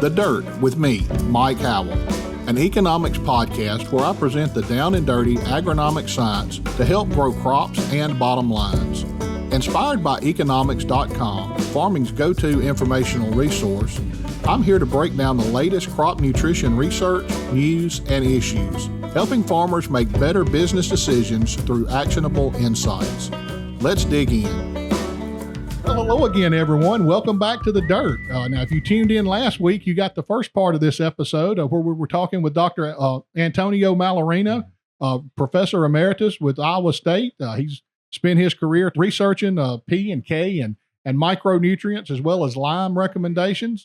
The Dirt with me, Mike Howell, an economics podcast where I present the down and dirty agronomic science to help grow crops and bottom lines. Inspired by economics.com, farming's go-to informational resource, I'm here to break down the latest crop nutrition research, news, and issues, helping farmers make better business decisions through actionable insights. Let's dig in. Well, hello again, everyone. Welcome back to The Dirt. Now, if you tuned in last week, you got the first part of this episode where we were talking with Dr. Antonio Mallarino, Professor Emeritus with Iowa State. He's spent his career researching P and K and micronutrients as well as lime recommendations.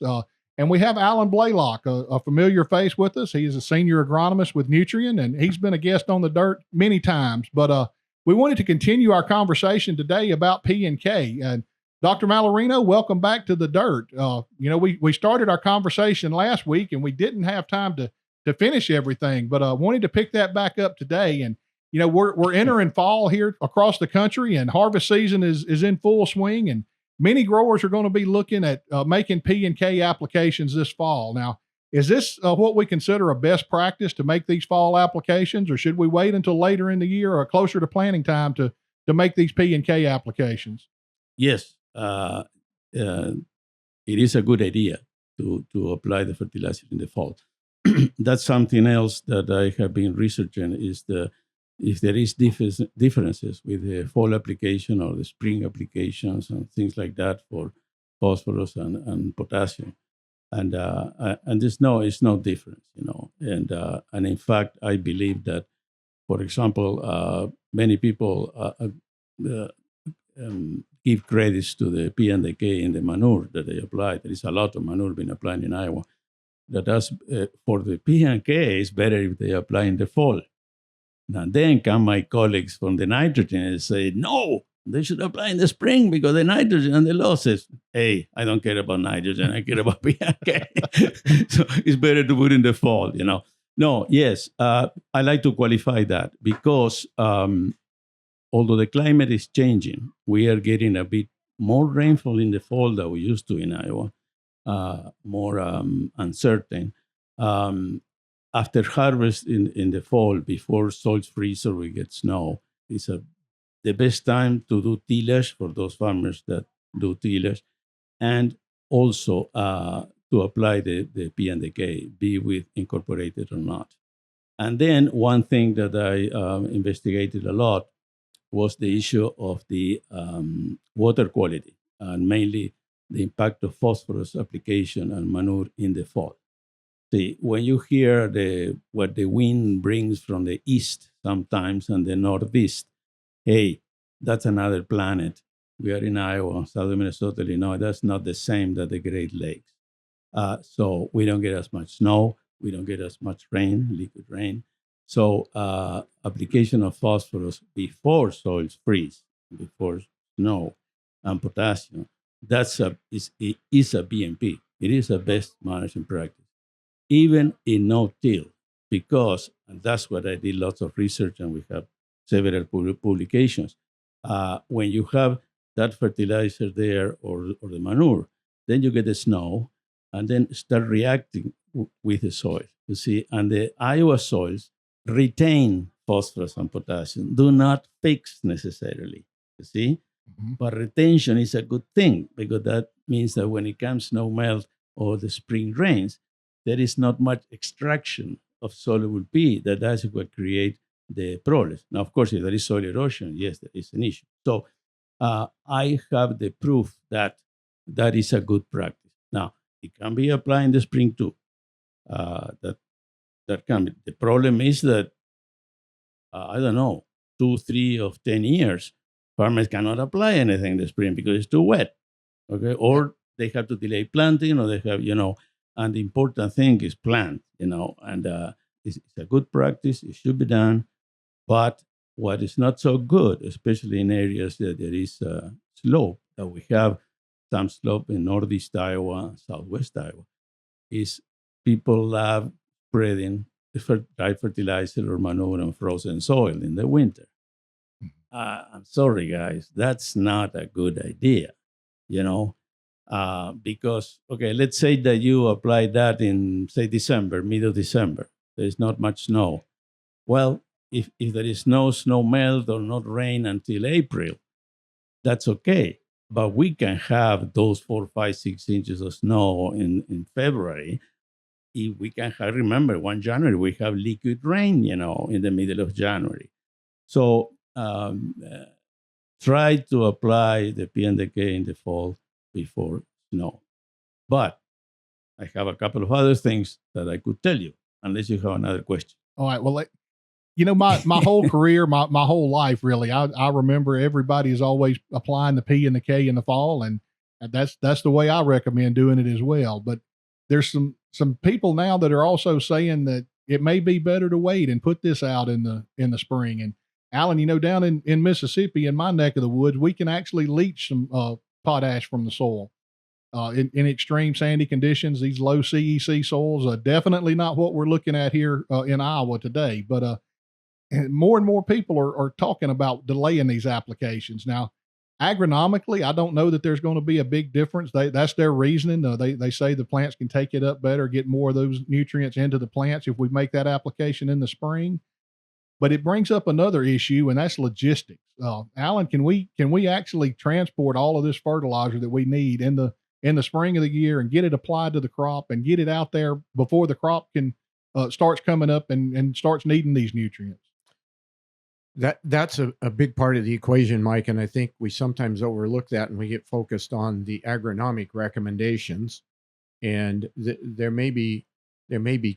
And we have Alan Blaylock, a familiar face with us. He is a senior agronomist with Nutrien, and he's been a guest on The Dirt many times. But we wanted to continue our conversation today about P and K. And Dr. Mallarino, welcome back to The Dirt. We started our conversation last week and we didn't have time to finish everything, but wanted to pick that back up today. And, we're entering fall here across the country and harvest season is in full swing, and many growers are going to be looking at making P and K applications this fall. Now, is this what we consider a best practice to make these fall applications, or should we wait until later in the year or closer to planting time to make these P and K applications? Yes. It is a good idea to apply the fertilizer in the fall. That's something else that I have been researching is if there is differences with the fall application or the spring applications and things like that for phosphorus and potassium. And there's no difference, And in fact, I believe that, for example, many people give credits to the P and the K in the manure that they apply. There is a lot of manure being applied in Iowa. For the P and K, it's better if they apply in the fall. Now then come my colleagues from the nitrogen and say, no, they should apply in the spring because the nitrogen and the losses. Hey, I don't care about nitrogen. I care about P and K. So it's better to put in the fall, No, yes, I like to qualify that because although the climate is changing, we are getting a bit more rainfall in the fall than we used to in Iowa, more uncertain. After harvest in the fall, before soils freeze or we get snow, it's the best time to do tillage for those farmers that do tillage, and also to apply the P and the K, be with incorporated or not. And then one thing that I investigated a lot was the issue of the water quality, and mainly the impact of phosphorus application and manure in the fall. See, when you hear what the wind brings from the east sometimes and the northeast, hey, that's another planet. We are in Iowa, southern Minnesota, Illinois. That's not the same that the Great Lakes. So we don't get as much snow. We don't get as much rain, liquid rain. So application of phosphorus before soils freeze, before snow, and potassium, is a BMP. It is a best management practice, even in no-till, because, and that's what I did lots of research, and we have several publications. When you have that fertilizer there or the manure, then you get the snow, and then start reacting with the soil, you see, and the Iowa soils retain phosphorus and potassium, do not fix necessarily, you see? Mm-hmm. But retention is a good thing because that means that when it comes snow melt or the spring rains, there is not much extraction of soluble P. That's what creates the problems. Now, of course, if there is soil erosion, yes, there is an issue. So I have the proof that is a good practice. Now, it can be applied in the spring too. That can be. The problem is that, 2, 3 of 10 years, farmers cannot apply anything in the spring because it's too wet, okay? Or they have to delay planting, or they have, and the important thing is plant, and it's a good practice. It should be done. But what is not so good, especially in areas that there is slope, that we have some slope in northeast Iowa, southwest Iowa, is people love spreading dry fertilizer or manure on frozen soil in the winter. I'm sorry, guys, that's not a good idea. Because, okay, let's say that you apply that in, say, December, middle December. There's not much snow. Well, if there is no snow melt or not rain until April, that's okay. But we can have those 4, 5, 6 inches of snow in February. If we can have, remember, 1 January, we have liquid rain, in the middle of January. So try to apply the P&K in the fall before snow. But I have a couple of other things that I could tell you, unless you have another question. All right. Well, my whole career, my whole life, really, I remember everybody is always applying the P and the K in the fall, and that's the way I recommend doing it as well. But there's some people now that are also saying that it may be better to wait and put this out in the spring. And Alan, down in Mississippi, in my neck of the woods, we can actually leach some potash from the soil. In extreme sandy conditions, these low CEC soils are definitely not what we're looking at here in Iowa today. But and more people are talking about delaying these applications. Now, agronomically, I don't know that there's going to be a big difference. That's their reasoning. They say the plants can take it up better, get more of those nutrients into the plants if we make that application in the spring. But it brings up another issue, and that's logistics. Alan, can we actually transport all of this fertilizer that we need in the spring of the year and get it applied to the crop and get it out there before the crop can starts coming up and starts needing these nutrients? That's a big part of the equation, Mike, and I think we sometimes overlook that and we get focused on the agronomic recommendations. And there may be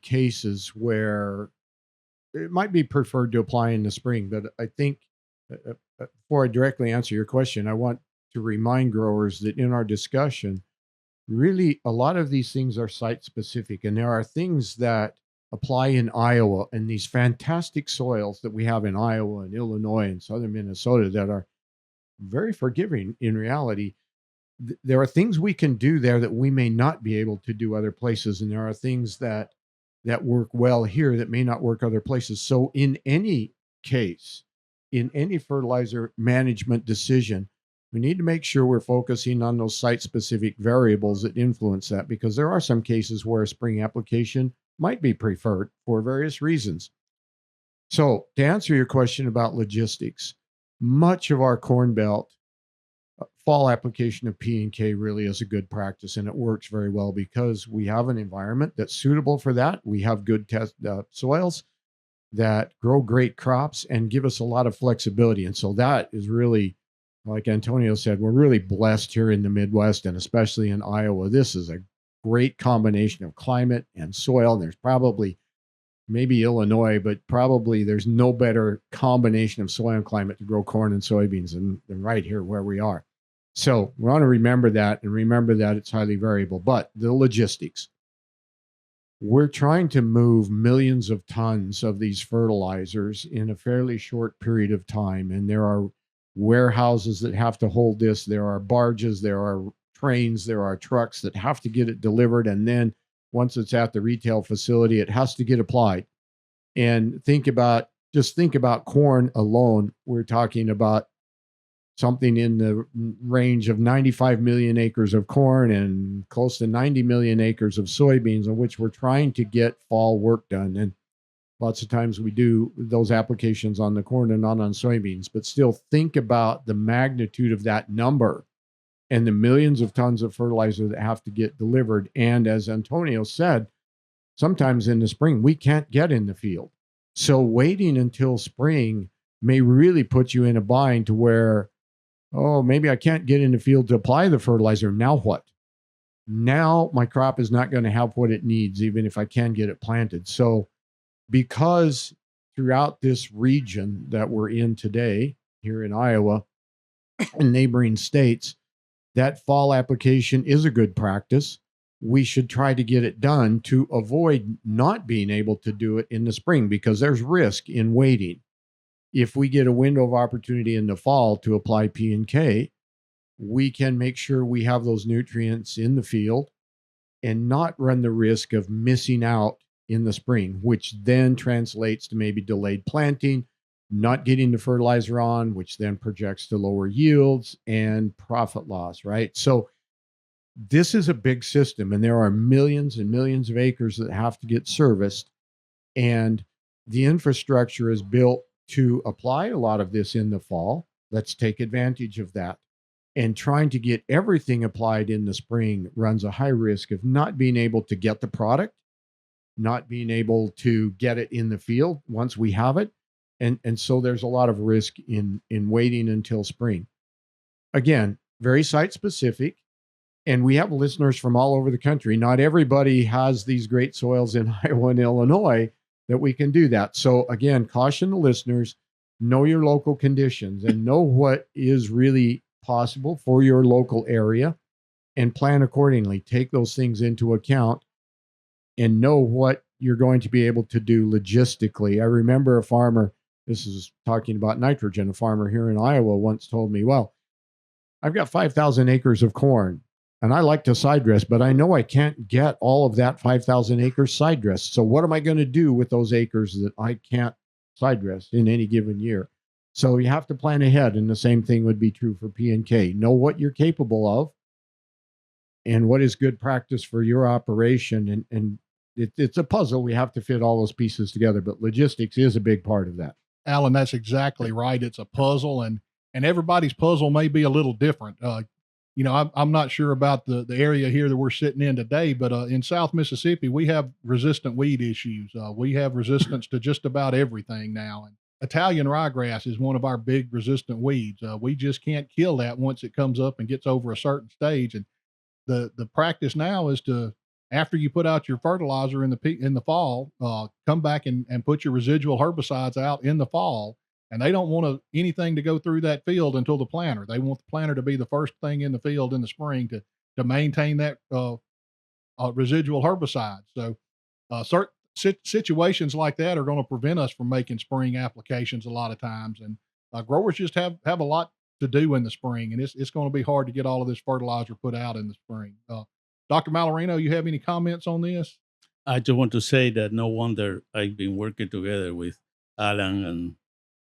cases where it might be preferred to apply in the spring, but I think before I directly answer your question, I want to remind growers that in our discussion, really a lot of these things are site specific, and there are things that apply in Iowa and these fantastic soils that we have in Iowa and Illinois and southern Minnesota that are very forgiving in reality. There are things we can do there that we may not be able to do other places, and there are things that work well here that may not work other places. So in any case, in any fertilizer management decision, we need to make sure we're focusing on those site-specific variables that influence that, because there are some cases where a spring application might be preferred for various reasons. So to answer your question about logistics, much of our Corn Belt fall application of P and K really is a good practice, and it works very well because we have an environment that's suitable for that. We have good soils that grow great crops and give us a lot of flexibility. And so that is really, like Antonio said, we're really blessed here in the Midwest, and especially in Iowa. This is a great combination of climate and soil. There's probably, maybe Illinois, but probably there's no better combination of soil and climate to grow corn and soybeans than right here where we are. So we want to remember that, and remember that it's highly variable. But the logistics, we're trying to move millions of tons of these fertilizers in a fairly short period of time. And there are warehouses that have to hold this. There are barges, there are trains, there are trucks that have to get it delivered. And then once it's at the retail facility, it has to get applied. And think about corn alone. We're talking about something in the range of 95 million acres of corn and close to 90 million acres of soybeans, on which we're trying to get fall work done. And lots of times we do those applications on the corn and not on soybeans, but still think about the magnitude of that number and the millions of tons of fertilizer that have to get delivered. And as Antonio said, sometimes in the spring, we can't get in the field. So waiting until spring may really put you in a bind to where, oh, maybe I can't get in the field to apply the fertilizer. Now what? Now my crop is not going to have what it needs, even if I can get it planted. So because throughout this region that we're in today, here in Iowa and neighboring states, that fall application is a good practice. We should try to get it done to avoid not being able to do it in the spring, because there's risk in waiting. If we get a window of opportunity in the fall to apply P and K, we can make sure we have those nutrients in the field and not run the risk of missing out in the spring, which then translates to maybe delayed planting, not getting the fertilizer on, which then projects to lower yields and profit loss, right? So This is a big system, and there are millions and millions of acres that have to get serviced, and the infrastructure is built to apply a lot of this in the fall. Let's take advantage of that. And trying to get everything applied in the spring runs a high risk of not being able to get the product, not being able to get it in the field once we have it. And so there's a lot of risk in waiting until spring. Again, very site specific. And we have listeners from all over the country. Not everybody has these great soils in Iowa and Illinois that we can do that. So again, caution the listeners, know your local conditions and know what is really possible for your local area and plan accordingly. Take those things into account and know what you're going to be able to do logistically. I remember a farmer, this is talking about nitrogen, a farmer here in Iowa once told me, well, I've got 5,000 acres of corn and I like to side dress, but I know I can't get all of that 5,000 acres side dressed. So what am I going to do with those acres that I can't side dress in any given year? So you have to plan ahead, and the same thing would be true for P&K. Know what you're capable of and what is good practice for your operation. And it's a puzzle. We have to fit all those pieces together, but logistics is a big part of that. Alan, that's exactly right. It's a puzzle, and everybody's puzzle may be a little different. I'm not sure about the area here that we're sitting in today, but in South Mississippi, we have resistant weed issues. We have resistance to just about everything now. And Italian ryegrass is one of our big resistant weeds. We just can't kill that once it comes up and gets over a certain stage. And the practice now is to, after you put out your fertilizer in the fall, come back and put your residual herbicides out in the fall. And they don't want anything to go through that field until the planter. They want the planter to be the first thing in the field in the spring to maintain that residual herbicide. So certain situations like that are going to prevent us from making spring applications a lot of times. And growers just have a lot to do in the spring, and it's going to be hard to get all of this fertilizer put out in the spring. Dr. Mallarino, you have any comments on this? I just want to say that no wonder I've been working together with Alan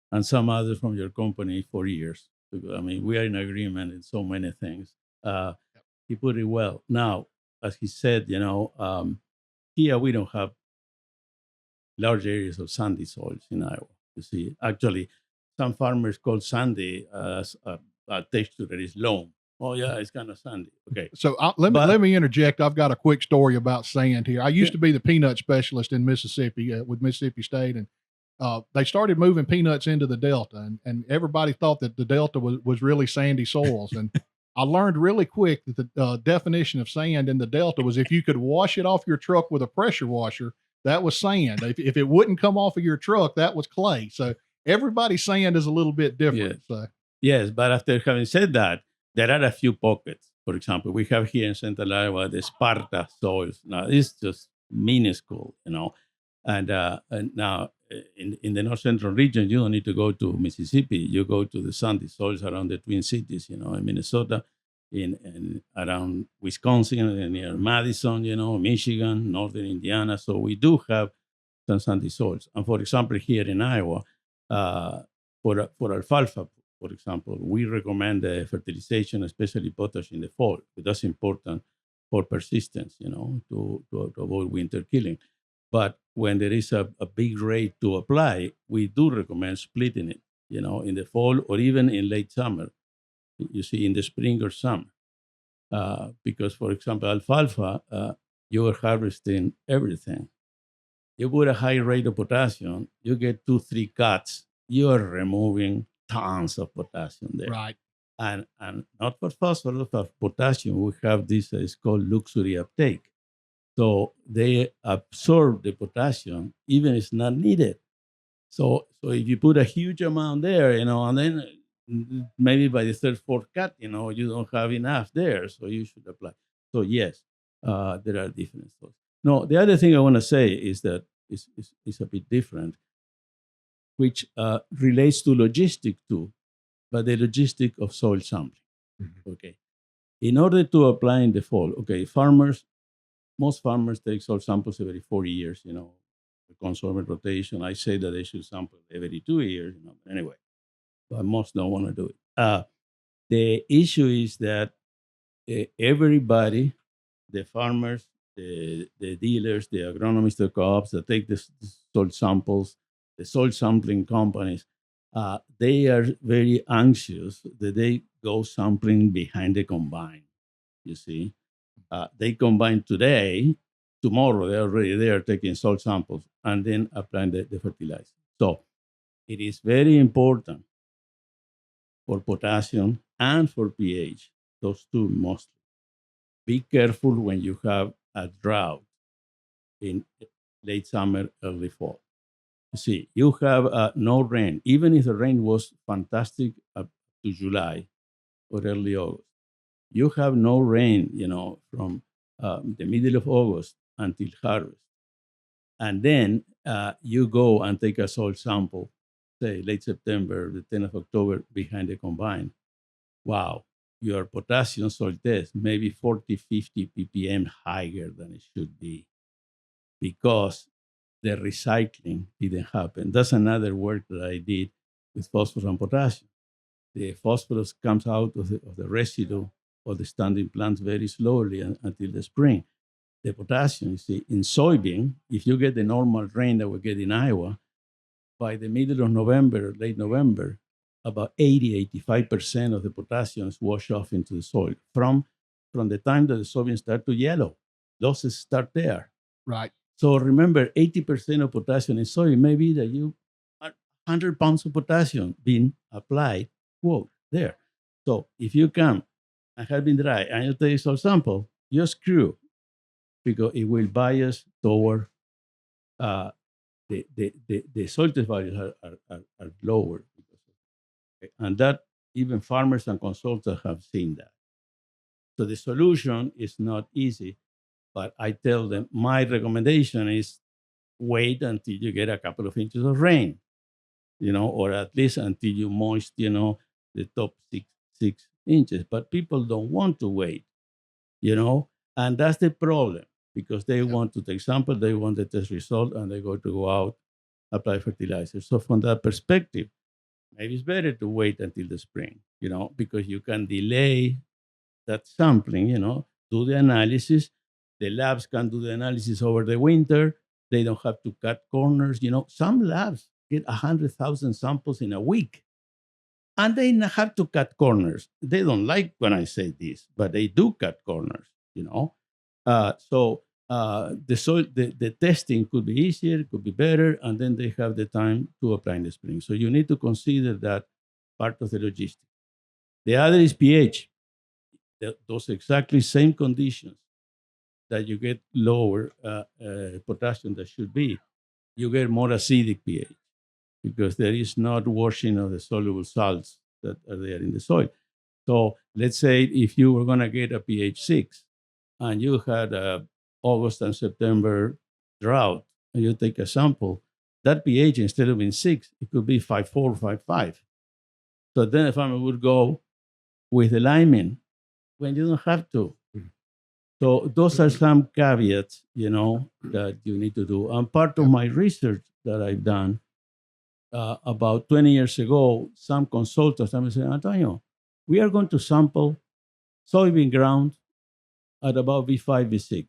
and some others from your company for years. I mean, we are in agreement in so many things. He put it well. Now, as he said, here we don't have large areas of sandy soils in Iowa. You see, actually, some farmers call sandy as a texture that is loam. Oh yeah, it's kind of sandy. Okay. So let me interject. I've got a quick story about sand here. I used to be the peanut specialist in Mississippi with Mississippi State, and they started moving peanuts into the Delta, and everybody thought that the Delta was really sandy soils. And I learned really quick that the definition of sand in the Delta was if you could wash it off your truck with a pressure washer, that was sand. If it wouldn't come off of your truck, that was clay. So everybody's sand is a little bit different. Yes. So. Yes, but after having said that, there are a few pockets. For example, we have here in Central Iowa the Sparta soils. Now, it's just minuscule, And now in the north central region, you don't need to go to Mississippi. You go to the sandy soils around the Twin Cities, in Minnesota, in around Wisconsin, and near Madison, Michigan, northern Indiana. So we do have some sandy soils. And for example, here in Iowa, for alfalfa, for example, we recommend fertilization, especially potash in the fall. That's important for persistence, to avoid winter killing. But when there is a big rate to apply, we do recommend splitting it, in the fall or even in late summer, you see, in the spring or summer. Because, for example, alfalfa, you are harvesting everything. You put a high rate of potassium, you get 2-3 cuts, you are removing tons of potassium there. Right. And not for phosphorus, for potassium, we have this, it's called luxury uptake. So they absorb the potassium, even if it's not needed. So if you put a huge amount there, and then maybe by the third, fourth cut, you don't have enough there, so you should apply. So yes, there are different thoughts. No, the other thing I want to say is that it's a bit different, which relates to logistic too, but the logistic of soil sampling. Mm-hmm. Okay. In order to apply in the fall, most farmers take soil samples every 4 years, the consumer rotation. I say that they should sample every 2 years, anyway, but most don't want to do it. The issue is that everybody, the farmers, the dealers, the agronomists, the co-ops that take the soil samples, the soil sampling companies, they are very anxious that they go sampling behind the combine. You see, they combine today, tomorrow they're already there taking soil samples and then applying the fertilizer. So it is very important for potassium and for pH, those two mostly. Be careful when you have a drought in late summer, early fall. You see, you have no rain, even if the rain was fantastic up to July or early August. You have no rain, from the middle of August until harvest. And then you go and take a soil sample, say late September, the 10th of October, behind the combine. Wow, your potassium soil test may be 40, 50 ppm higher than it should be because the recycling didn't happen. That's another work that I did with phosphorus and potassium. The phosphorus comes out of the residue of the standing plants very slowly until the spring. The potassium, you see, in soybean, if you get the normal rain that we get in Iowa, by the middle of November, late November, about 85% of the potassium is washed off into the soil from the time that the soybeans start to yellow. Losses start there. Right. So remember, 80% of potassium in soil may be that you 100 pounds of potassium being applied, whoa, there. So if you come and have been dry and you take soil sample, you screw because it will bias toward the soil test values are lower. And that even farmers and consultants have seen that. So the solution is not easy, but I tell them my recommendation is wait until you get a couple of inches of rain, or at least until you moist, the top 6 inches. But people don't want to wait, and that's the problem because they want to take samples, they want the test result, and they go out, apply fertilizer. So from that perspective, maybe it's better to wait until the spring, because you can delay that sampling, do the analysis. The labs can do the analysis over the winter. They don't have to cut corners. Some labs get 100,000 samples in a week, and they have to cut corners. They don't like when I say this, but they do cut corners, So the testing could be easier, could be better, and then they have the time to apply in the spring. So you need to consider that part of the logistics. The other is pH. Those exactly same conditions that you get lower potassium that should be, you get more acidic pH because there is not washing of the soluble salts that are there in the soil. So let's say if you were going to get a pH 6 and you had a August and September drought and you take a sample, that pH instead of being 6, it could be 5.4, 5.5. So then the farmer would go with the liming when you don't have to. So those are some caveats, that you need to do. And part of my research that I've done about 20 years ago, some consultants said, Antonio, we are going to sample soybean ground at about V5, V6.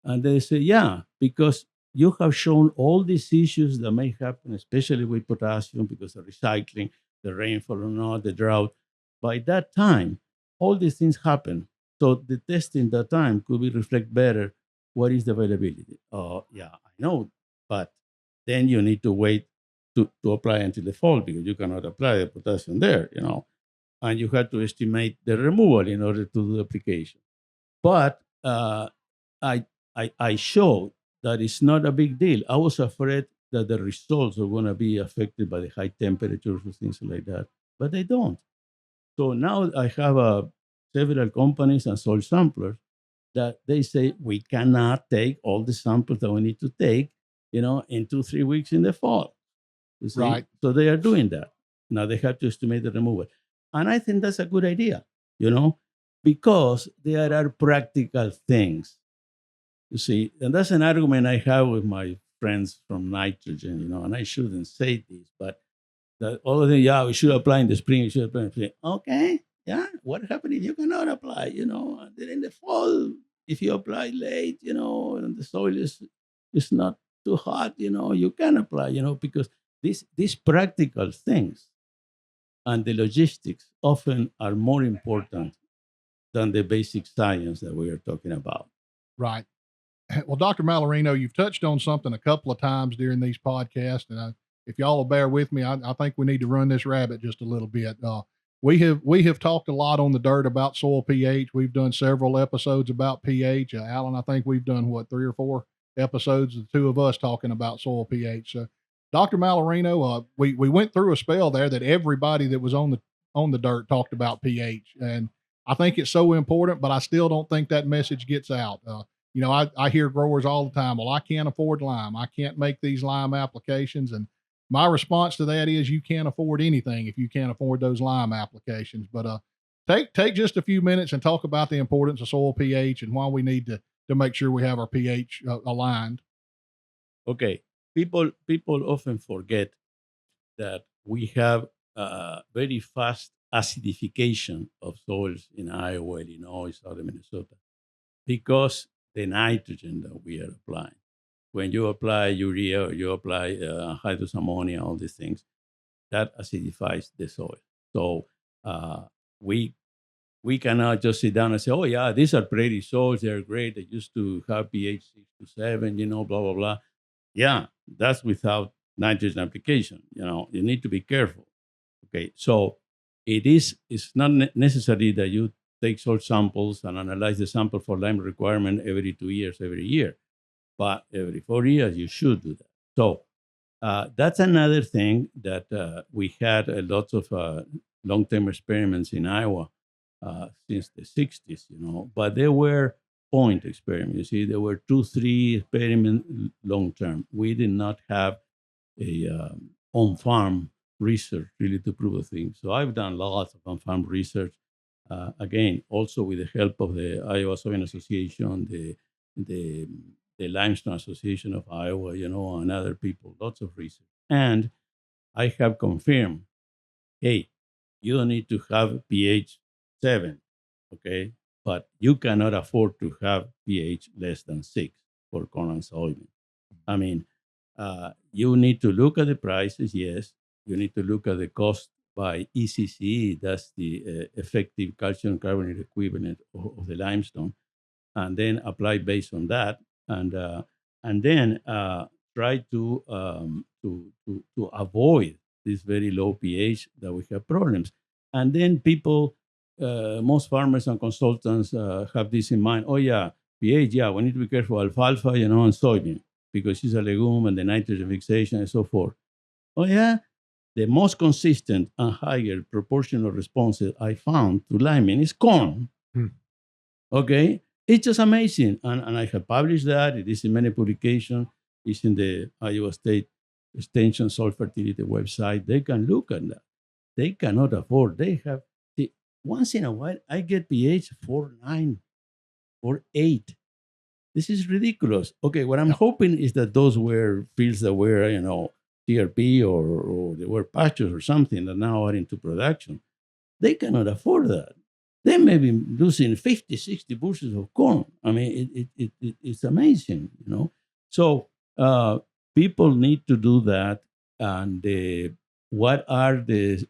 And they say, yeah, because you have shown all these issues that may happen, especially with potassium, because of recycling, the rainfall or not, the drought. By that time, all these things happen. So the testing that time could be reflect better what is the availability. Yeah, I know, but then you need to wait to apply until the fall because you cannot apply the potassium there, and you have to estimate the removal in order to do the application. But I showed that it's not a big deal. I was afraid that the results are going to be affected by the high temperatures or things like that, but they don't. So now I have several companies and soil samplers that they say we cannot take all the samples that we need to take, in 2-3 weeks in the fall. You see? Right. So they are doing that. Now they have to estimate the removal. And I think that's a good idea, because there are practical things. You see, and that's an argument I have with my friends from nitrogen, and I shouldn't say this, but that all of them, yeah, we should apply in the spring, we should apply in the spring. Okay, Yeah, what happens if you cannot apply? And then in the fall, if you apply late, and the soil is not too hot, you can apply, because these practical things and the logistics often are more important than the basic science that we are talking about. Right. Well, Dr. Mallarino, you've touched on something a couple of times during these podcasts, and if y'all will bear with me, I think we need to run this rabbit just a little bit. We have talked a lot on the dirt about soil pH. We've done several episodes about pH. Alan, I think we've done 3 or 4 episodes, the two of us talking about soil pH. So, Dr. Mallarino, we went through a spell there that everybody that was on the dirt talked about pH, and I think it's so important, but I still don't think that message gets out. I hear growers all the time, well, I can't afford lime. I can't make these lime applications. And my response to that is you can't afford anything if you can't afford those lime applications. But take just a few minutes and talk about the importance of soil pH and why we need to make sure we have our pH aligned. Okay, people often forget that we have very fast acidification of soils in Iowa, Illinois, southern Minnesota, because the nitrogen that we are applying. When you apply urea or you apply hydrous ammonia, all these things, that acidifies the soil. So we cannot just sit down and say, oh, yeah, these are prairie soils. They're great. They used to have pH 6 to 7, blah, blah, blah. Yeah, that's without nitrogen application. You need to be careful. Okay, so it's not necessary that you take soil samples and analyze the sample for lime requirement every 2 years, every year. But every 4 years, you should do that. So that's another thing that we had lots of long-term experiments in Iowa since the 60s, but they were point experiments. You see, there were 2-3 experiments long-term. We did not have a on-farm research really to prove a thing. So I've done lots of on-farm research. Again, also with the help of the Iowa Soil Association, the Limestone Association of Iowa, and other people, lots of research. And I have confirmed, hey, you don't need to have pH 7, okay? But you cannot afford to have pH less than 6 for corn and soybean. I mean, you need to look at the prices, yes. You need to look at the cost by ECC, that's the effective calcium carbonate equivalent of the limestone, and then apply based on that, and then try to avoid this very low pH that we have problems. And then people, most farmers and consultants have this in mind. Oh yeah, pH. Yeah, we need to be careful alfalfa, and soybean because it's a legume and the nitrogen fixation and so forth. Oh yeah, the most consistent and higher proportional responses I found to liming is corn. Okay, it's just amazing. And I have published that. It is in many publications. It's in the Iowa State Extension Soil Fertility website. They can look at that. They cannot afford. They have, once in a while, I get pH 4.9, 4.8. This is ridiculous. Okay, what I'm hoping is that those were fields that were, TRP or they were pastures or something that now are into production. They cannot afford that. They may be losing 50, 60 bushels of corn. I mean, it's amazing, So people need to do that. And what are the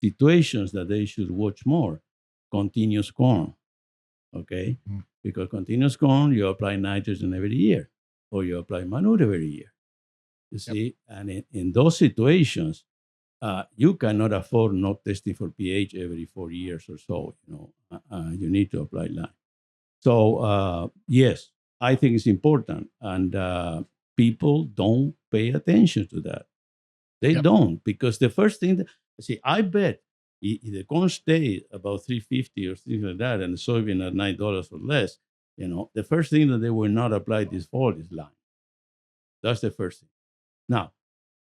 situations that they should watch more? Continuous corn, okay? Because continuous corn, you apply nitrogen every year, or you apply manure every year. You see, and in those situations, you cannot afford not testing for pH every 4 years or so. You need to apply lime. So yes, I think it's important, and people don't pay attention to that. They don't, because the first thing I bet if the corn stay about $3.50 or things like that, and the soybean at $9 or less, the first thing that they will not apply this fall is lime. That's the first thing. Now,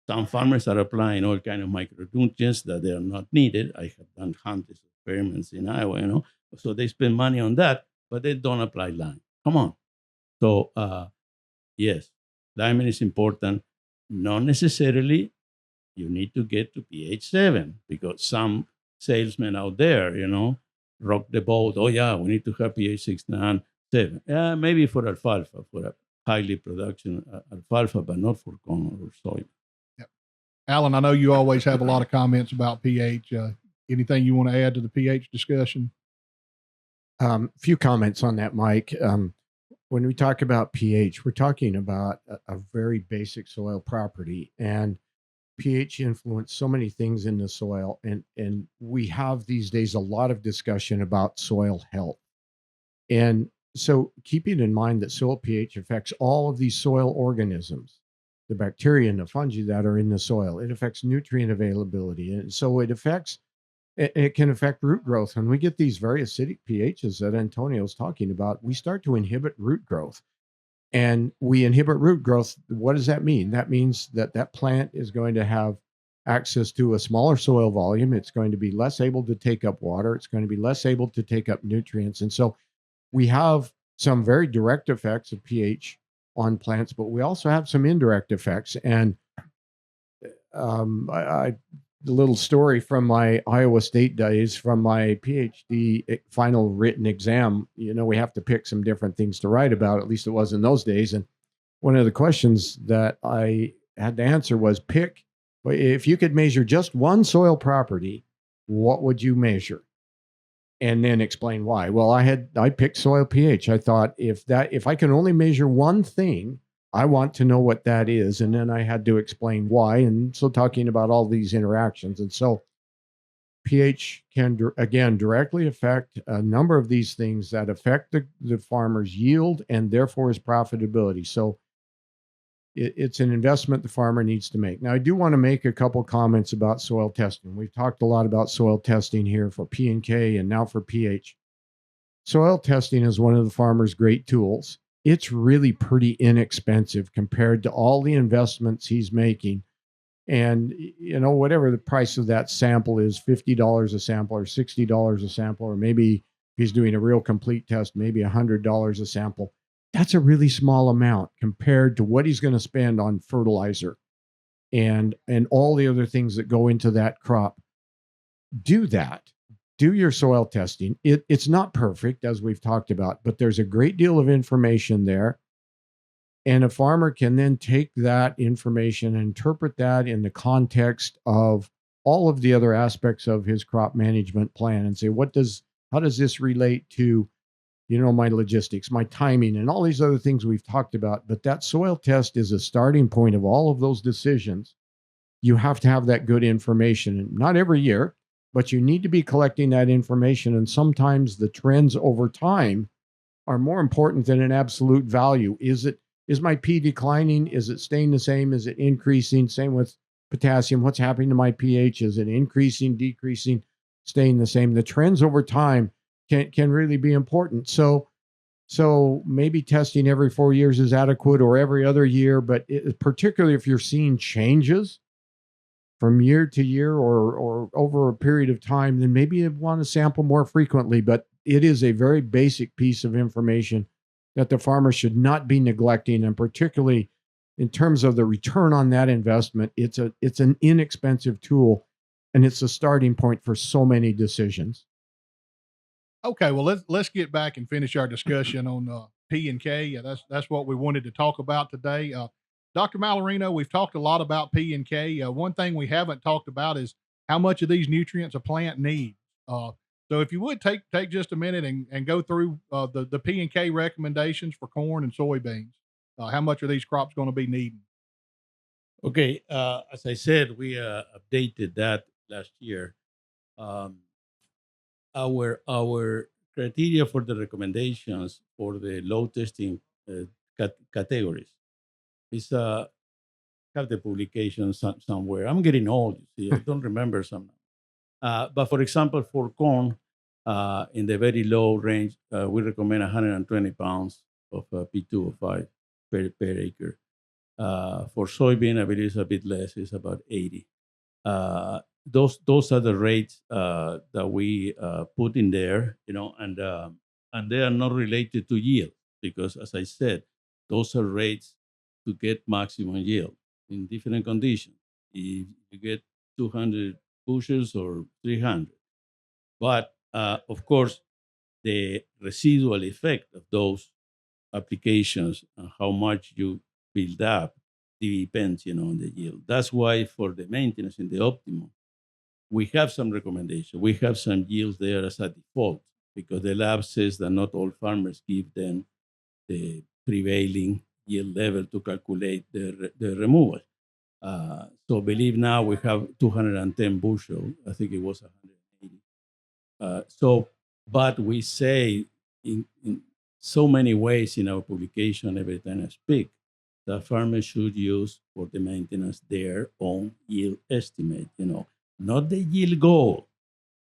some farmers are applying all kinds of micronutrients that they are not needed. I have done hundreds of experiments in Iowa, so they spend money on that, but they don't apply lime. Come on. So, yes, liming is important. Not necessarily you need to get to pH 7, because some salesmen out there, rock the boat. Oh, yeah, we need to have pH 6.9, 7. Yeah, maybe for alfalfa, for a highly production alfalfa, but not for corn or soy. Yep. Alan, I know you always have a lot of comments about pH. Anything you want to add to the pH discussion? Few comments on that, Mike. When we talk about pH, we're talking about a very basic soil property, and pH influence so many things in the soil. And we have these days a lot of discussion about soil health. And so keeping in mind that soil pH affects all of these soil organisms, the bacteria and the fungi that are in the soil. It affects nutrient availability. And so it can affect root growth. When we get these very acidic pHs that Antonio's talking about, we start to inhibit root growth. And we inhibit root growth. What does that mean? That means that that plant is going to have access to a smaller soil volume. It's going to be less able to take up water. It's going to be less able to take up nutrients. And so we have some very direct effects of pH on plants, but we also have some indirect effects. And the little story from my Iowa State days, from my PhD final written exam, we have to pick some different things to write about. At least it was in those days. And one of the questions that I had to answer was if you could measure just one soil property, what would you measure? And then explain why. Well, I picked soil pH. I thought if I can only measure one thing, I want to know what that is. And then I had to explain why. And so talking about all these interactions. And so pH can, again, directly affect a number of these things that affect the farmer's yield and therefore his profitability. So it's an investment the farmer needs to make. Now, I do want to make a couple comments about soil testing. We've talked a lot about soil testing here for P and K and now for pH. Soil testing is one of the farmer's great tools. It's really pretty inexpensive compared to all the investments he's making. And, whatever the price of that sample is, $50 a sample or $60 a sample, or maybe if he's doing a real complete test, maybe $100 a sample. That's a really small amount compared to what he's going to spend on fertilizer and all the other things that go into that crop. Do that. Do your soil testing. It's not perfect, as we've talked about, but there's a great deal of information there. And a farmer can then take that information and interpret that in the context of all of the other aspects of his crop management plan and say, how does this relate to, my logistics, my timing, and all these other things we've talked about. But that soil test is a starting point of all of those decisions. You have to have that good information, and not every year, but you need to be collecting that information. And sometimes the trends over time are more important than an absolute value. Is my P declining? Is it staying the same? Is it increasing? Same with potassium. What's happening to my pH? Is it increasing, decreasing, staying the same? The trends over time can really be important. So maybe testing every 4 years is adequate, or every other year, but particularly if you're seeing changes from year to year or over a period of time, then maybe you want to sample more frequently. But it is a very basic piece of information that the farmer should not be neglecting. And particularly in terms of the return on that investment, it's an inexpensive tool, and it's a starting point for so many decisions. Okay, well, let's get back and finish our discussion on P and K. That's what we wanted to talk about today. Dr. Mallarino, we've talked a lot about P and K. One thing we haven't talked about is how much of these nutrients a plant needs. So if you would take just a minute and go through the P and K recommendations for corn and soybeans. How much are these crops going to be needing? Okay, as I said, we updated that last year. Our criteria for the recommendations for the low testing categories is have the publication somewhere. I'm getting old, you see. I don't remember some. But for example, for corn, in the very low range, we recommend 120 pounds of P2O5 per acre. For soybean, I believe it's a bit less. It's about 80. Those are the rates that we put in there, and they are not related to yield because, as I said, those are rates to get maximum yield in different conditions. If you get 200 bushels or 300, But of course, the residual effect of those applications and how much you build up depends, on the yield. That's why for the maintenance in the optimum, we have some recommendation. We have some yields there as a default because the lab says that not all farmers give them the prevailing yield level to calculate the removal. So believe now we have 210 bushel. I think it was 180. But we say in so many ways in our publication every time I speak that farmers should use for the maintenance their own yield estimate. Not the yield goal.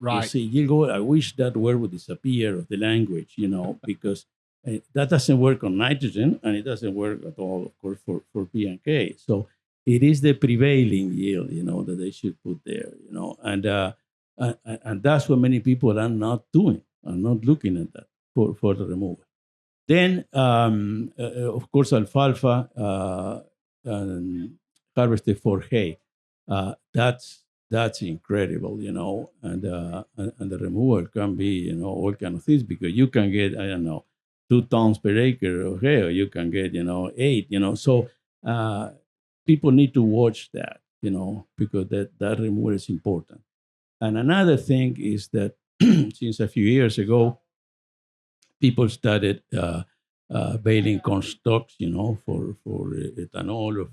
You see, yield goal. I wish that word would disappear of the language. Because that doesn't work on nitrogen, and it doesn't work at all, of course, for P and K. So it is the prevailing yield, that they should put there, and that's what many people are not doing, are not looking at that for the removal. Then, of course, alfalfa harvested for hay. That's incredible, and the removal can be, all kind of things because you can get, I don't know, 2 tons per acre of hay, or you can get, 8, So people need to watch that, because that removal is important. And another thing is that since a few years ago, people started baling corn stalks, for ethanol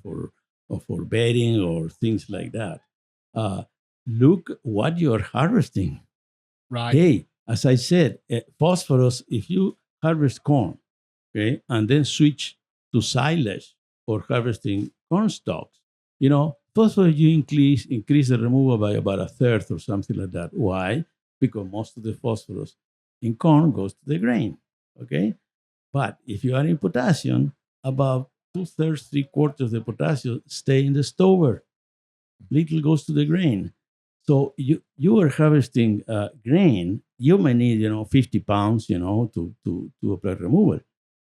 or for bedding or things like that. Look what you're harvesting. Right. Hey, as I said, phosphorus, if you harvest corn, okay, and then switch to silage or harvesting corn stalks, phosphorus, you increase the removal by about a third or something like that. Why? Because most of the phosphorus in corn goes to the grain, okay? But if you are in potassium, about 2/3, 3/4 of the potassium stay in the stover. Little goes to the grain. So you are harvesting grain, you may need 50 pounds to apply removal.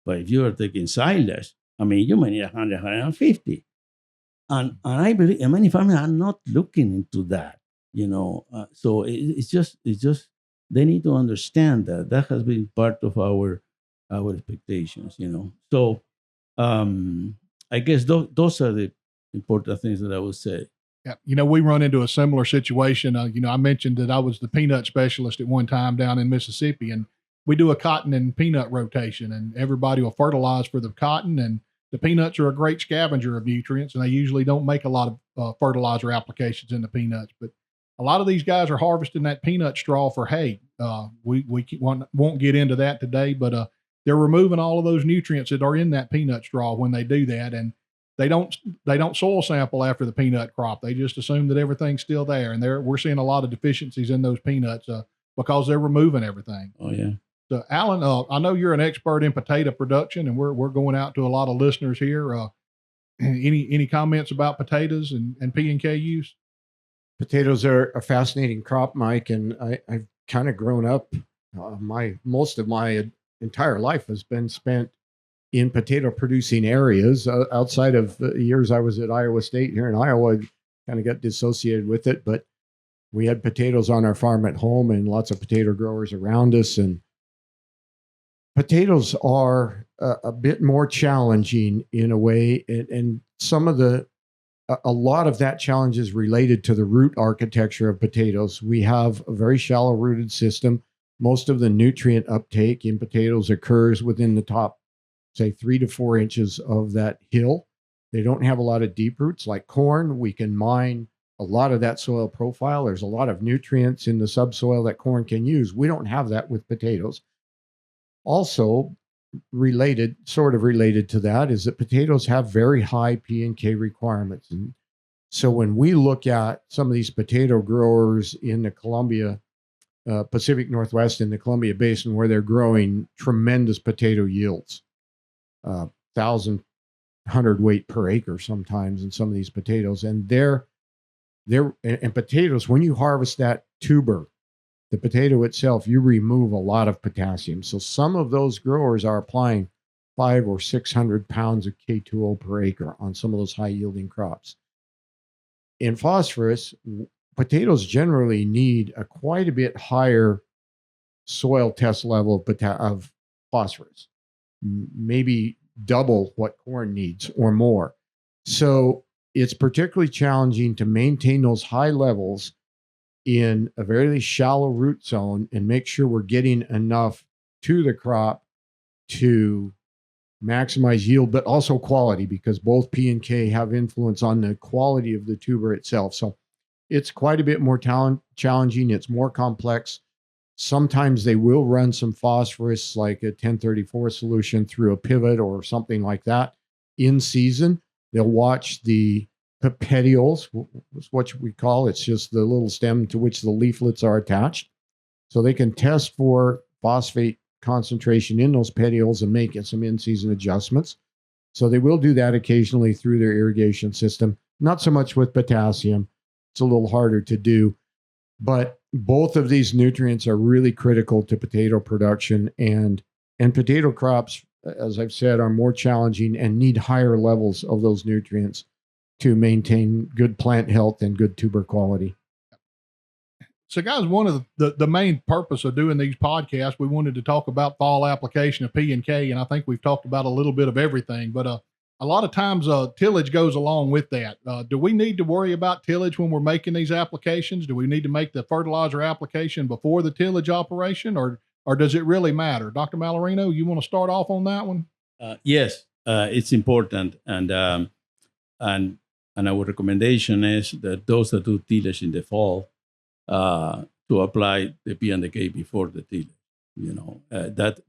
But if you are taking silage, you may need 100, 150. And I believe many farmers are not looking into that. So it's just they need to understand that has been part of our expectations. So I guess those are the important things that I would say. Yeah. We run into a similar situation. I mentioned that I was the peanut specialist at one time down in Mississippi, and we do a cotton and peanut rotation, and everybody will fertilize for the cotton, and the peanuts are a great scavenger of nutrients, and they usually don't make a lot of fertilizer applications in the peanuts. But a lot of these guys are harvesting that peanut straw for hay. We won't get into that today, but they're removing all of those nutrients that are in that peanut straw when they do that, and they don't soil sample after the peanut crop. They just assume that everything's still there, and we're seeing a lot of deficiencies in those peanuts because they're removing everything. Oh yeah. So Alan, I know you're an expert in potato production, and we're going out to a lot of listeners here. Any comments about potatoes and P and K use? Potatoes are a fascinating crop, Mike, and I've kind of grown up. Most of my entire life has been spent in potato producing areas. Outside of the years I was at Iowa State here in Iowa, I kind of got dissociated with it, but we had potatoes on our farm at home and lots of potato growers around us. And potatoes are a bit more challenging in a way. And a lot of that challenge is related to the root architecture of potatoes. We have a very shallow rooted system. Most of the nutrient uptake in potatoes occurs within the top, say, 3 to 4 inches of that hill. They don't have a lot of deep roots like corn. We can mine a lot of that soil profile. There's a lot of nutrients in the subsoil that corn can use. We don't have that with potatoes. Also sort of related to that is that potatoes have very high P and K requirements. And so when we look at some of these potato growers in the Columbia, Pacific Northwest, in the Columbia Basin, where they're growing tremendous potato yields, 1,000 hundredweight per acre sometimes in some of these potatoes. And potatoes, when you harvest that tuber, the potato itself, you remove a lot of potassium. So some of those growers are applying 500 or 600 pounds of K2O per acre on some of those high yielding crops. In phosphorus, potatoes generally need a quite a bit higher soil test level of phosphorus, maybe double what corn needs or more. So it's particularly challenging to maintain those high levels in a very shallow root zone and make sure we're getting enough to the crop to maximize yield, but also quality, because both P and K have influence on the quality of the tuber itself. So it's quite a bit more challenging. It's more complex. Sometimes they will run some phosphorus, like a 1034 solution, through a pivot or something like that in season. They'll watch the petioles, what we call, it's just the little stem to which the leaflets are attached. So they can test for phosphate concentration in those petioles and make some in-season adjustments. So they will do that occasionally through their irrigation system. Not so much with potassium. It's a little harder to do. But both of these nutrients are really critical to potato production, and potato crops, as I've said, are more challenging and need higher levels of those nutrients to maintain good plant health and good tuber quality. So, guys, one of the main purpose of doing these podcasts, we wanted to talk about fall application of P and K, and I think we've talked about a little bit of everything, but a lot of times tillage goes along with that. Do we need to worry about tillage when we're making these applications? Do we need to make the fertilizer application before the tillage operation, or does it really matter? Dr. Mallarino, you want to start off on that one? Yes, it's important, and our recommendation is that those that do tillage in the fall to apply the P and the K before the tillage.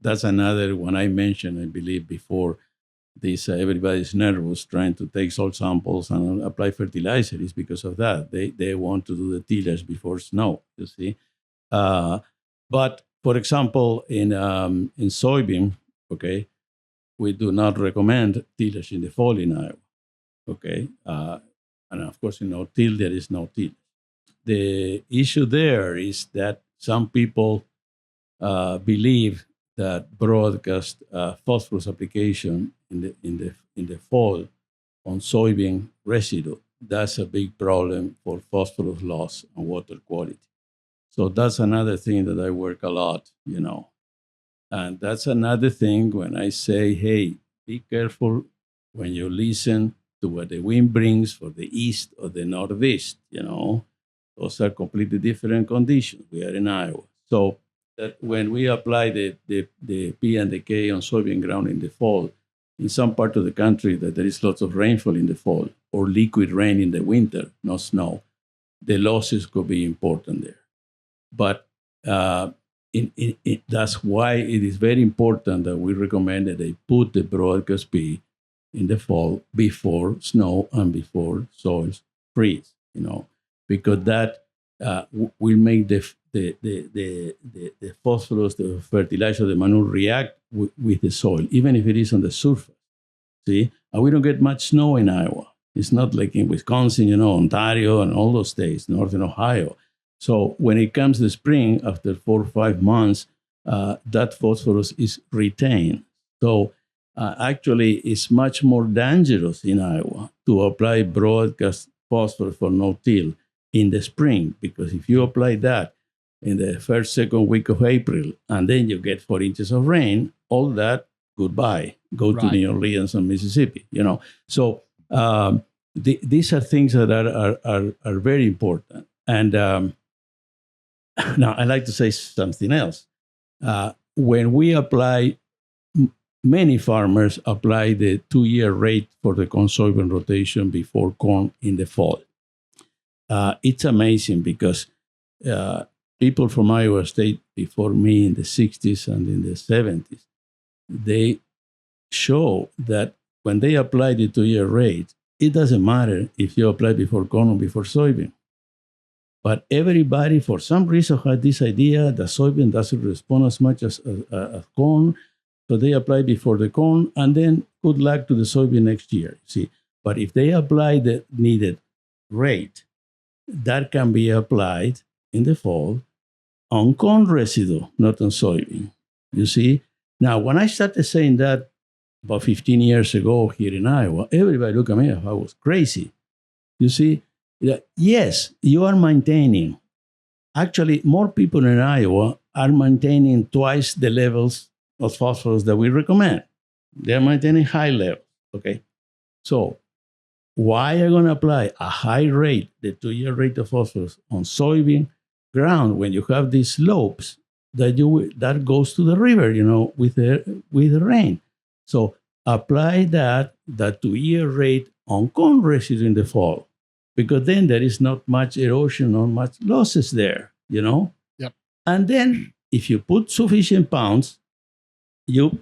That's another one I mentioned, I believe, before this. Everybody's nervous trying to take soil samples and apply fertilizer is because of that. They want to do the tillage before snow, you see. But for example, in soybean, okay, we do not recommend tillage in the fall in Iowa, okay? And of course, in no-till, there is no tillage. The issue there is that some people believe that broadcast phosphorus application in the fall on soybean residue, that's a big problem for phosphorus loss and water quality. So that's another thing that I work a lot, And that's another thing when I say, hey, be careful when you listen to what the wind brings for the east or the northeast, Those are completely different conditions. We are in Iowa. So that when we apply the P and the K on soybean ground in the fall, in some part of the country that there is lots of rainfall in the fall or liquid rain in the winter, no snow, the losses could be important there. But that's why it is very important that we recommend that they put the broadcast P in the fall before snow and before soils freeze, because that will make the phosphorus, the fertilizer, the manure react with the soil, even if it is on the surface. See, and we don't get much snow in Iowa. It's not like in Wisconsin, Ontario and all those states, northern Ohio. So when it comes to spring, after 4 or 5 months, that phosphorus is retained. So actually, it's much more dangerous in Iowa to apply broadcast phosphorus for no-till in the spring, because if you apply that in the first, second week of April, and then you get 4 inches of rain, all that, goodbye. Go to New Orleans and Mississippi, So these are things that are very important. And now I'd like to say something else. When we apply, many farmers apply the 2-year rate for the corn soybean rotation before corn in the fall. It's amazing because people from Iowa State before me in the 60s and in the 70s, they show that when they apply the 2-year rate, it doesn't matter if you apply before corn or before soybean. But everybody, for some reason, had this idea that soybean doesn't respond as much as corn, so they apply before the corn, and then good luck to the soybean next year. See, but if they apply the needed rate, that can be applied in the fall on corn residue, not on soybean. You see? Now, when I started saying that about 15 years ago here in Iowa, everybody looked at me as I was crazy. You see? Yes, you are maintaining. Actually, more people in Iowa are maintaining twice the levels of phosphorus that we recommend. They're maintaining high levels. Okay. So why are you going to apply a high rate, the 2-year rate of phosphorus on soybean ground when you have these slopes that goes to the river, with the rain? So apply that 2-year rate on corn residue in the fall, because then there is not much erosion or much losses there. Yep. And then if you put sufficient pounds, you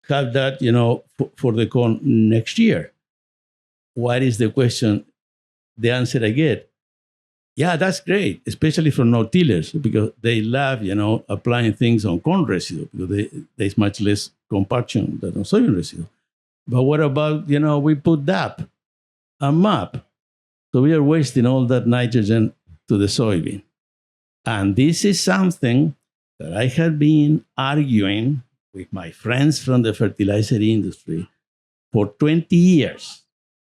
have that, for the corn next year. What is the question? The answer I get, yeah, that's great, especially for no tillers, because they love, applying things on corn residue because there's much less compaction than on soybean residue. But what about, we put DAP and MAP? So we are wasting all that nitrogen to the soybean. And this is something that I have been arguing with my friends from the fertilizer industry for 20 years.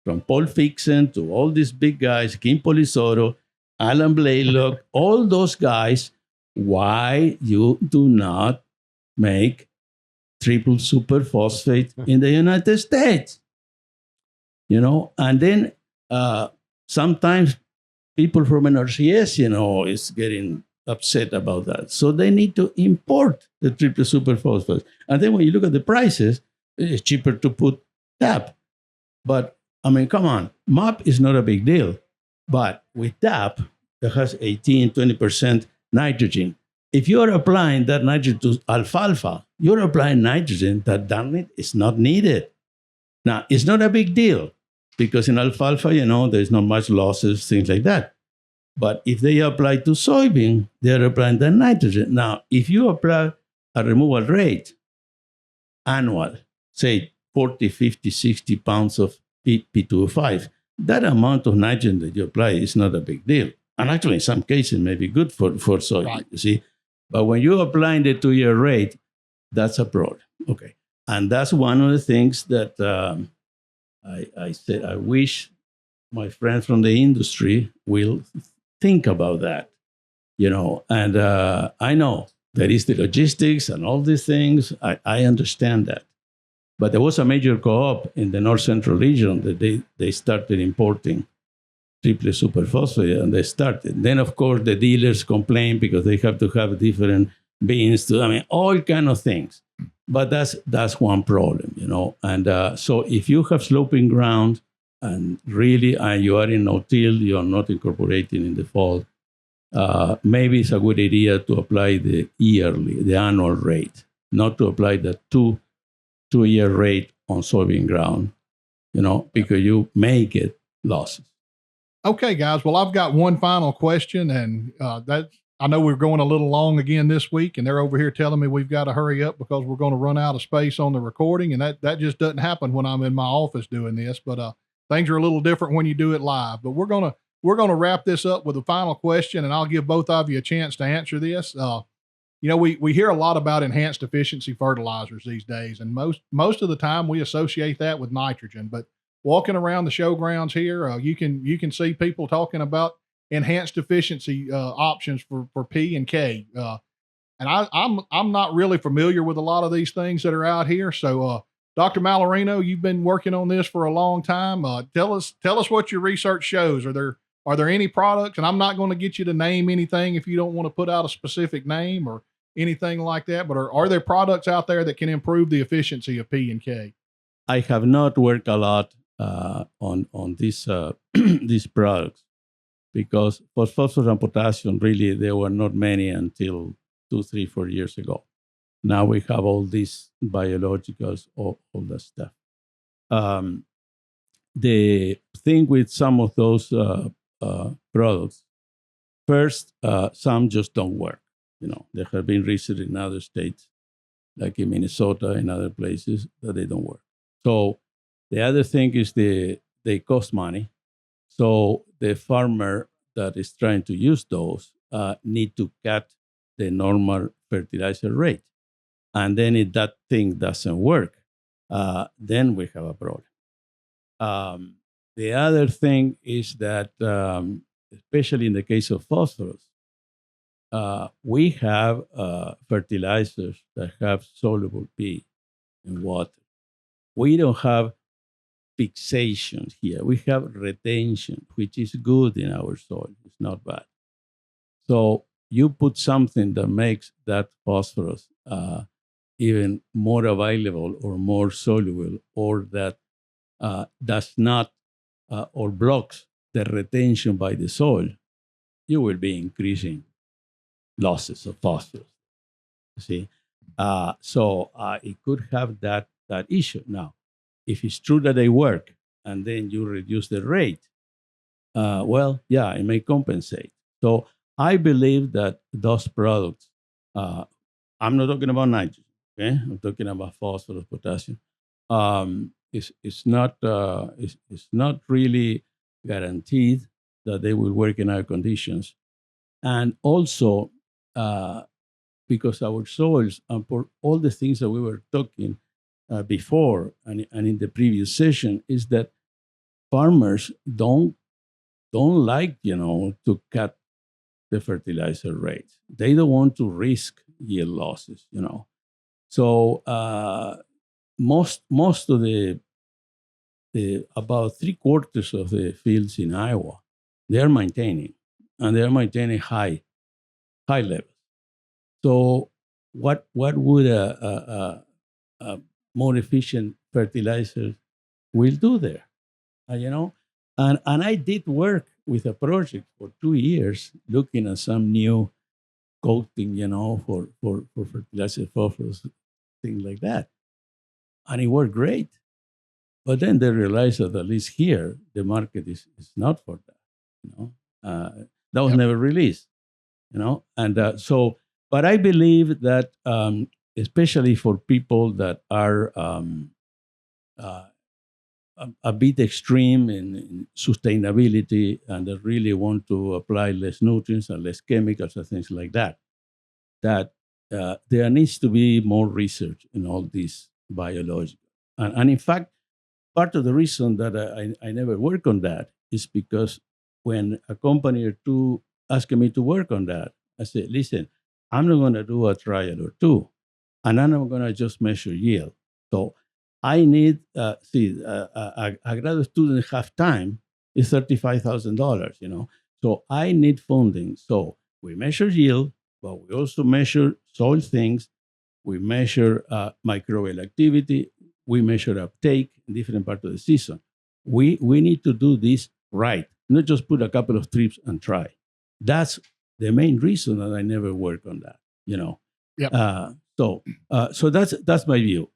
From Paul Fixen to all these big guys, Kim Polisoro, Alan Blaylock, all those guys, why you do not make triple superphosphate in the United States? And then sometimes people from NRCS, is getting upset about that. So they need to import the triple superphosphate. And then when you look at the prices, it's cheaper to put DAP. But I mean, come on, MAP is not a big deal. But with DAP, that has 18, 20% nitrogen. If you're applying that nitrogen to alfalfa, you're applying nitrogen that, damn it, is not needed. Now, it's not a big deal because in alfalfa, there's not much losses, things like that. But if they apply to soybean, they're applying that nitrogen. Now, if you apply a removal rate annual, say 40, 50, 60 pounds of P2O5, that amount of nitrogen that you apply is not a big deal. And actually, in some cases, may be good for soybean, right. You see. But when you're applying the 2-year rate, that's a problem. Okay. And that's one of the things that I said, I wish my friends from the industry will think about that, And I know there is the logistics and all these things. I understand that. But there was a major co-op in the North Central region that they started importing triple superphosphate, and they started. Then, of course, the dealers complain because they have to have different beans all kind of things. But that's one problem, And so if you have sloping ground and really you are in no-till, you are not incorporating in the fall, maybe it's a good idea to apply the annual rate, not to apply the 2-year rate on soybean ground, because you may get losses. Okay, guys. Well, I've got one final question, and I know we're going a little long again this week, and they're over here telling me we've got to hurry up because we're going to run out of space on the recording, and that just doesn't happen when I'm in my office doing this. But things are a little different when you do it live. But we're gonna wrap this up with a final question, and I'll give both of you a chance to answer this. We hear a lot about enhanced efficiency fertilizers these days, and most of the time we associate that with nitrogen. But walking around the showgrounds here, you can see people talking about enhanced efficiency options for P and K. And I'm not really familiar with a lot of these things that are out here. So, Dr. Mallarino, you've been working on this for a long time. Tell us what your research shows. Are there any products? And I'm not going to get you to name anything if you don't want to put out a specific name or anything like that. But are there products out there that can improve the efficiency of P and K? I have not worked a lot on these these products because for phosphorus and potassium, really there were not many until 2, 3, 4 years ago. Now we have all these biologicals, all that stuff. The thing with some of those products, first, some just don't work. There have been research in other states, like in Minnesota and other places, that they don't work. So the other thing is they cost money. So the farmer that is trying to use those need to cut the normal fertilizer rate. And then if that thing doesn't work, then we have a problem. The other thing is that especially in the case of phosphorus, we have fertilizers that have soluble P in water. We don't have fixation here. We have retention, which is good in our soil. It's not bad. So you put something that makes that phosphorus even more available or more soluble, or that does not or blocks the retention by the soil, you will be increasing losses of phosphorus. You see, so it could have that issue. Now, if it's true that they work and then you reduce the rate, well, yeah, it may compensate. So I believe that those products, I'm not talking about nitrogen, okay? I'm talking about phosphorus, potassium. It's not really guaranteed that they will work in our conditions. And also, because our soils, and for all the things that we were talking before and in the previous session, is that farmers don't like, to cut the fertilizer rates. They don't want to risk yield losses, So most of the about 3/4 of the fields in Iowa, they are maintaining, and they are maintaining high levels. So what would a more efficient fertilizer will do there? And I did work with a project for 2 years looking at some new coating, for fertilizer, phosphorus, things like that. And it worked great. But then they realized that at least here, the market is not for that. That was never released, And so, but I believe that especially for people that are a bit extreme in sustainability and that really want to apply less nutrients and less chemicals and things like that, there needs to be more research in all these biological. And in fact, part of the reason that I never work on that is because when a company or two asked me to work on that, I said, listen, I'm not going to do a trial or two, and I'm not going to just measure yield. So I need, a graduate student half time is $35,000, So I need funding. So we measure yield, but we also measure soil things. We measure microbial activity. We measure uptake in different parts of the season. We need to do this right, not just put a couple of trips and try. That's the main reason that I never work on that, Yep. So that's my view.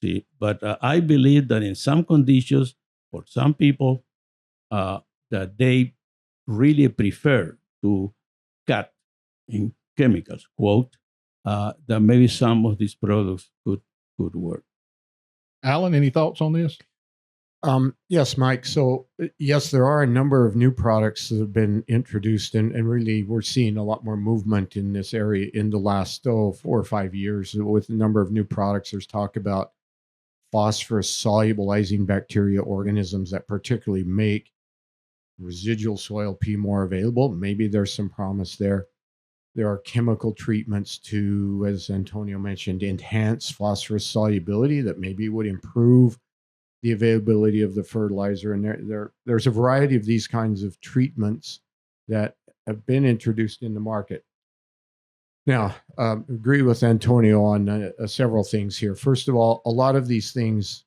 See, but I believe that in some conditions, for some people, that they really prefer to cut in chemicals, quote, that maybe some of these products could work. Alan, any thoughts on this? Yes, Mike. So yes, there are a number of new products that have been introduced, and really we're seeing a lot more movement in this area in the last 4 or 5 years with a number of new products. There's talk about phosphorus solubilizing bacteria organisms that particularly make residual soil P more available. Maybe there's some promise there. There are chemical treatments to, as Antonio mentioned, enhance phosphorus solubility that maybe would improve the availability of the fertilizer. And there's a variety of these kinds of treatments that have been introduced in the market. Now, agree with Antonio on several things here. First of all, a lot of these things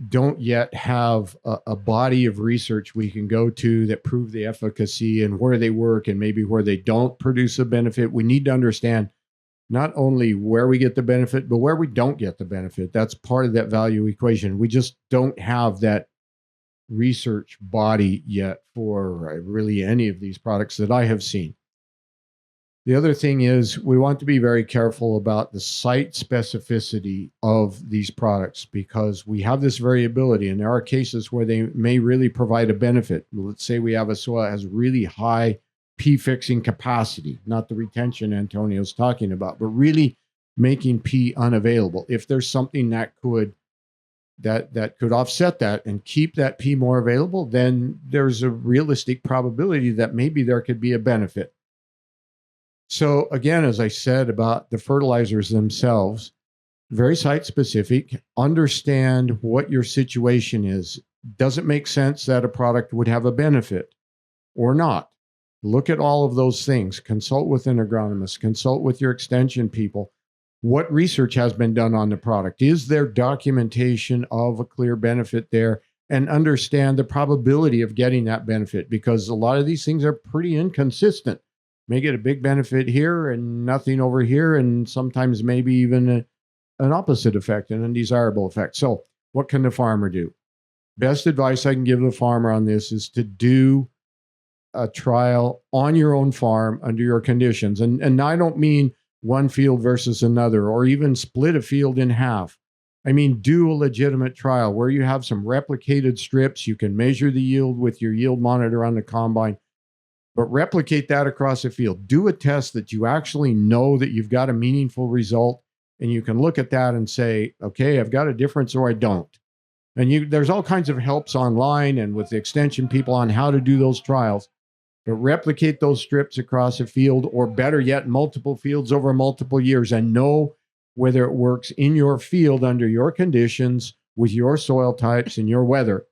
don't yet have a body of research we can go to that prove the efficacy and where they work and maybe where they don't produce a benefit. We need to understand not only where we get the benefit, but where we don't get the benefit. That's part of that value equation. We just don't have that research body yet for really any of these products that I have seen. The other thing is we want to be very careful about the site specificity of these products because we have this variability and there are cases where they may really provide a benefit. Let's say we have a soil that has really high P fixing capacity, not the retention Antonio's talking about, but really making P unavailable. If there's something that could that could offset that and keep that P more available, then there's a realistic probability that maybe there could be a benefit. So again, as I said about the fertilizers themselves, very site specific, understand what your situation is. Does it make sense that a product would have a benefit or not? Look at all of those things. Consult with an agronomist, consult with your extension people. What research has been done on the product? Is there documentation of a clear benefit there? And understand the probability of getting that benefit, because a lot of these things are pretty inconsistent. May get a big benefit here and nothing over here, and sometimes maybe even an opposite effect, an undesirable effect. So what can the farmer do? Best advice I can give the farmer on this is to do a trial on your own farm under your conditions. And I don't mean one field versus another, or even split a field in half. I mean, do a legitimate trial where you have some replicated strips. You can measure the yield with your yield monitor on the combine, but replicate that across a field. Do a test that you actually know that you've got a meaningful result, and you can look at that and say, okay, I've got a difference or I don't. And there's all kinds of helps online and with the extension people on how to do those trials. But replicate those strips across a field, or better yet, multiple fields over multiple years, and know whether it works in your field under your conditions with your soil types and your weather.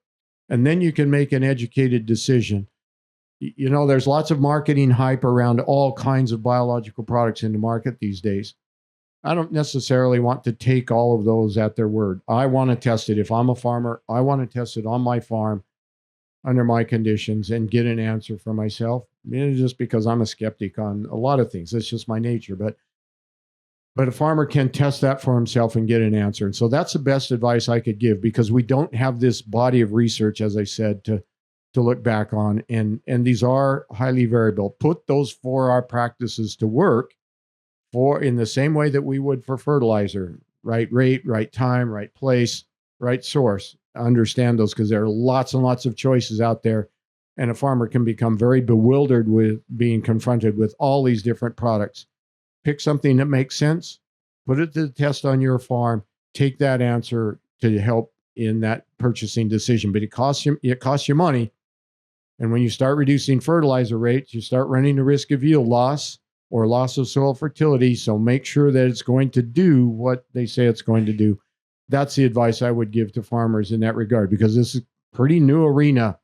And then you can make an educated decision. You know, there's lots of marketing hype around all kinds of biological products in the market these days. I don't necessarily want to take all of those at their word. I want to test it. If I'm a farmer, I want to test it on my farm under my conditions and get an answer for myself. Just because I'm a skeptic on a lot of things. That's just my nature. But a farmer can test that for himself and get an answer. And so that's the best advice I could give, because we don't have this body of research, as I said, to look back on. And these are highly variable. Put those 4R practices to work in the same way that we would for fertilizer. Right rate, right time, right place, right source. Understand those, because there are lots and lots of choices out there, and a farmer can become very bewildered with being confronted with all these different products. Pick something that makes sense, put it to the test on your farm, take that answer to help in that purchasing decision. But it costs you money, and when you start reducing fertilizer rates, you start running the risk of yield loss or loss of soil fertility. So make sure that it's going to do what they say it's going to do. That's the advice I would give to farmers in that regard, because this is a pretty new arena.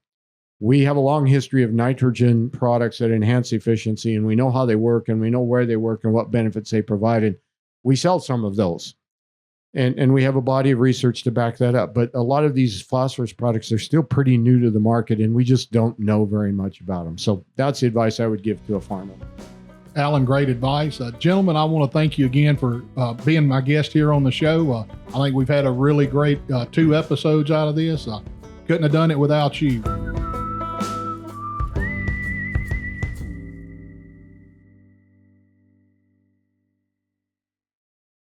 We have a long history of nitrogen products that enhance efficiency, and we know how they work, and we know where they work and what benefits they provide. And we sell some of those. And we have a body of research to back that up. But a lot of these phosphorus products are still pretty new to the market, and we just don't know very much about them. So that's the advice I would give to a farmer. Alan, great advice. Gentlemen, I want to thank you again for being my guest here on the show. I think we've had a really great 2 episodes out of this. Couldn't have done it without you.